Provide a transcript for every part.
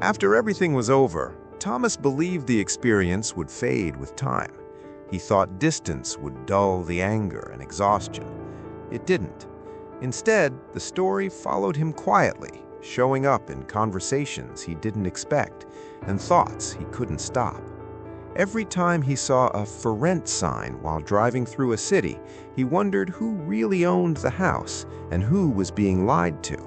After everything was over, Thomas believed the experience would fade with time. He thought distance would dull the anger and exhaustion. It didn't. Instead, the story followed him quietly, showing up in conversations he didn't expect and thoughts he couldn't stop. Every time he saw a "for rent" sign while driving through a city, he wondered who really owned the house and who was being lied to.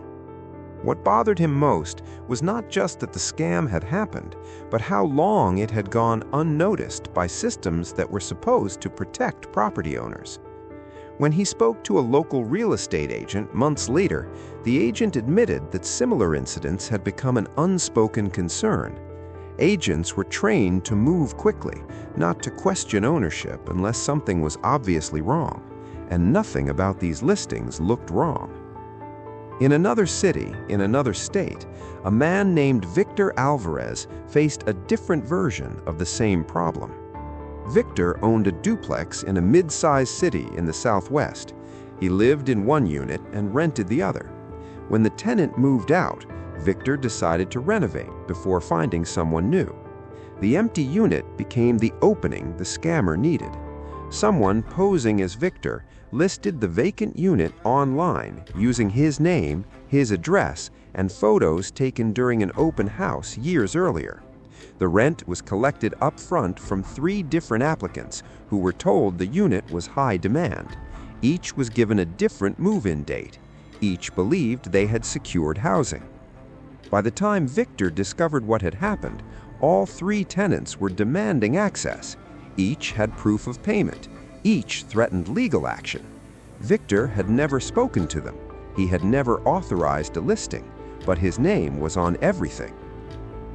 What bothered him most was not just that the scam had happened, but how long it had gone unnoticed by systems that were supposed to protect property owners. When he spoke to a local real estate agent months later, the agent admitted that similar incidents had become an unspoken concern. Agents were trained to move quickly, not to question ownership unless something was obviously wrong, and nothing about these listings looked wrong. In another city, in another state, a man named Victor Alvarez faced a different version of the same problem. Victor owned a duplex in a mid-sized city in the Southwest. He lived in one unit and rented the other. When the tenant moved out, Victor decided to renovate before finding someone new. The empty unit became the opening the scammer needed. Someone posing as Victor listed the vacant unit online using his name, his address, and photos taken during an open house years earlier. The rent was collected up front from 3 different applicants who were told the unit was high demand. Each was given a different move-in date. Each believed they had secured housing. By the time Victor discovered what had happened, all 3 tenants were demanding access. Each had proof of payment. Each threatened legal action. Victor had never spoken to them. He had never authorized a listing, but his name was on everything.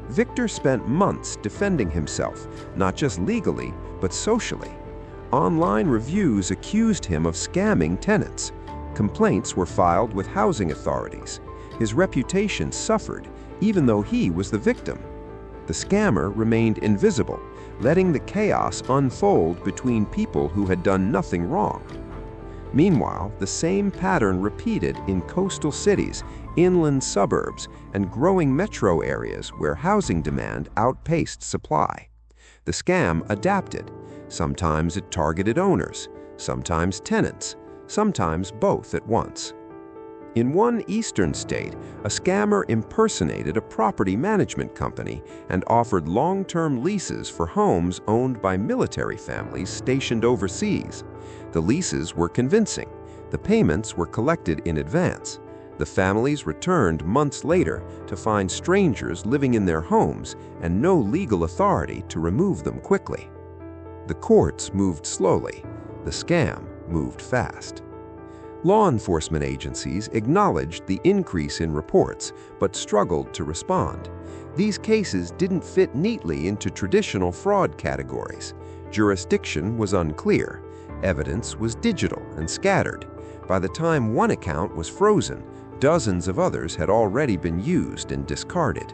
Victor spent months defending himself, not just legally, but socially. Online reviews accused him of scamming tenants. Complaints were filed with housing authorities. His reputation suffered, even though he was the victim. The scammer remained invisible, letting the chaos unfold between people who had done nothing wrong. Meanwhile, the same pattern repeated in coastal cities, inland suburbs, and growing metro areas where housing demand outpaced supply. The scam adapted. Sometimes it targeted owners, sometimes tenants, sometimes both at once. In one eastern state, a scammer impersonated a property management company and offered long-term leases for homes owned by military families stationed overseas. The leases were convincing. The payments were collected in advance. The families returned months later to find strangers living in their homes and no legal authority to remove them quickly. The courts moved slowly. The scam moved fast. Law enforcement agencies acknowledged the increase in reports, but struggled to respond. These cases didn't fit neatly into traditional fraud categories. Jurisdiction was unclear. Evidence was digital and scattered. By the time one account was frozen, dozens of others had already been used and discarded.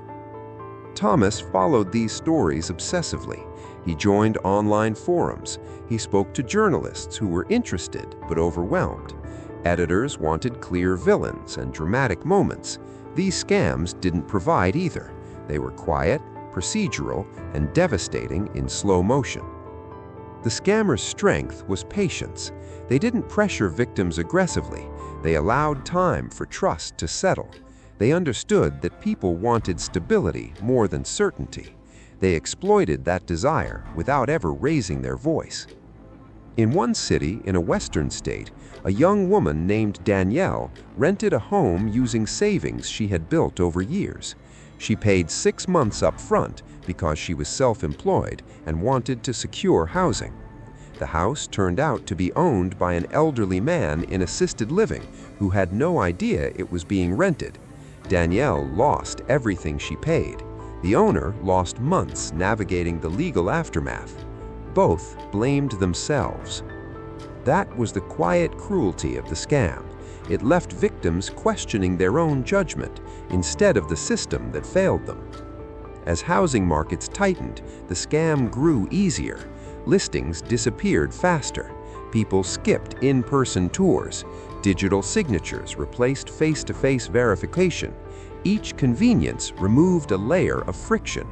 Thomas followed these stories obsessively. He joined online forums. He spoke to journalists who were interested but overwhelmed. Editors wanted clear villains and dramatic moments. These scams didn't provide either. They were quiet, procedural, and devastating in slow motion. The scammer's strength was patience. They didn't pressure victims aggressively. They allowed time for trust to settle. They understood that people wanted stability more than certainty. They exploited that desire without ever raising their voice. In one city in a western state, a young woman named Danielle rented a home using savings she had built over years. She paid 6 months up front because she was self-employed and wanted to secure housing. The house turned out to be owned by an elderly man in assisted living who had no idea it was being rented. Danielle lost everything she paid. The owner lost months navigating the legal aftermath. Both blamed themselves. That was the quiet cruelty of the scam. It left victims questioning their own judgment instead of the system that failed them. As housing markets tightened, the scam grew easier. Listings disappeared faster. People skipped in-person tours. Digital signatures replaced face-to-face verification. Each convenience removed a layer of friction.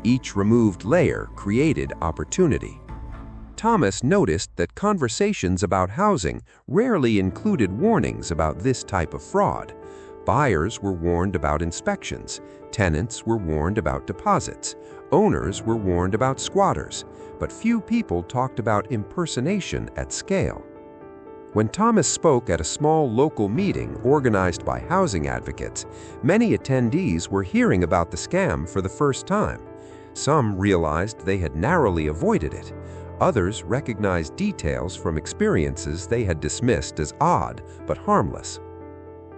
Each removed layer created opportunity. Thomas noticed that conversations about housing rarely included warnings about this type of fraud. Buyers were warned about inspections, tenants were warned about deposits, owners were warned about squatters, but few people talked about impersonation at scale. When Thomas spoke at a small local meeting organized by housing advocates, many attendees were hearing about the scam for the first time. Some realized they had narrowly avoided it. Others recognized details from experiences they had dismissed as odd but harmless.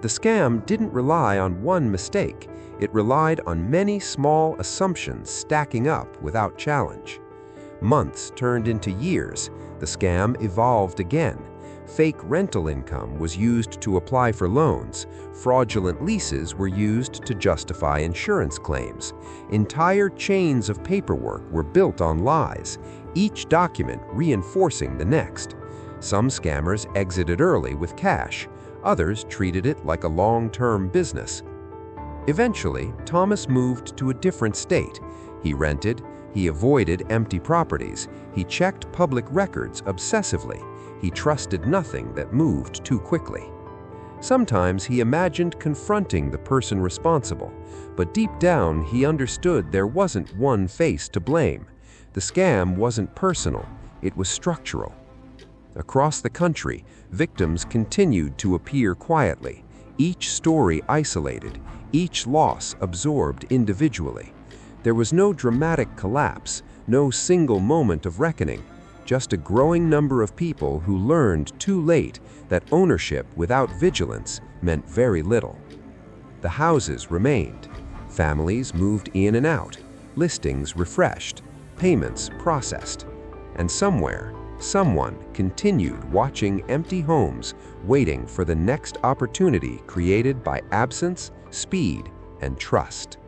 The scam didn't rely on one mistake. It relied on many small assumptions stacking up without challenge. Months turned into years. The scam evolved again. Fake rental income was used to apply for loans. Fraudulent leases were used to justify insurance claims. Entire chains of paperwork were built on lies, each document reinforcing the next. Some scammers exited early with cash. Others treated it like a long-term business. Eventually, Thomas moved to a different state. He rented, he avoided empty properties, he checked public records obsessively. He trusted nothing that moved too quickly. Sometimes he imagined confronting the person responsible, but deep down he understood there wasn't one face to blame. The scam wasn't personal, it was structural. Across the country, victims continued to appear quietly, each story isolated, each loss absorbed individually. There was no dramatic collapse, no single moment of reckoning, just a growing number of people who learned too late that ownership without vigilance meant very little. The houses remained. Families moved in and out, listings refreshed, payments processed. And somewhere, someone continued watching empty homes, waiting for the next opportunity created by absence, speed, and trust.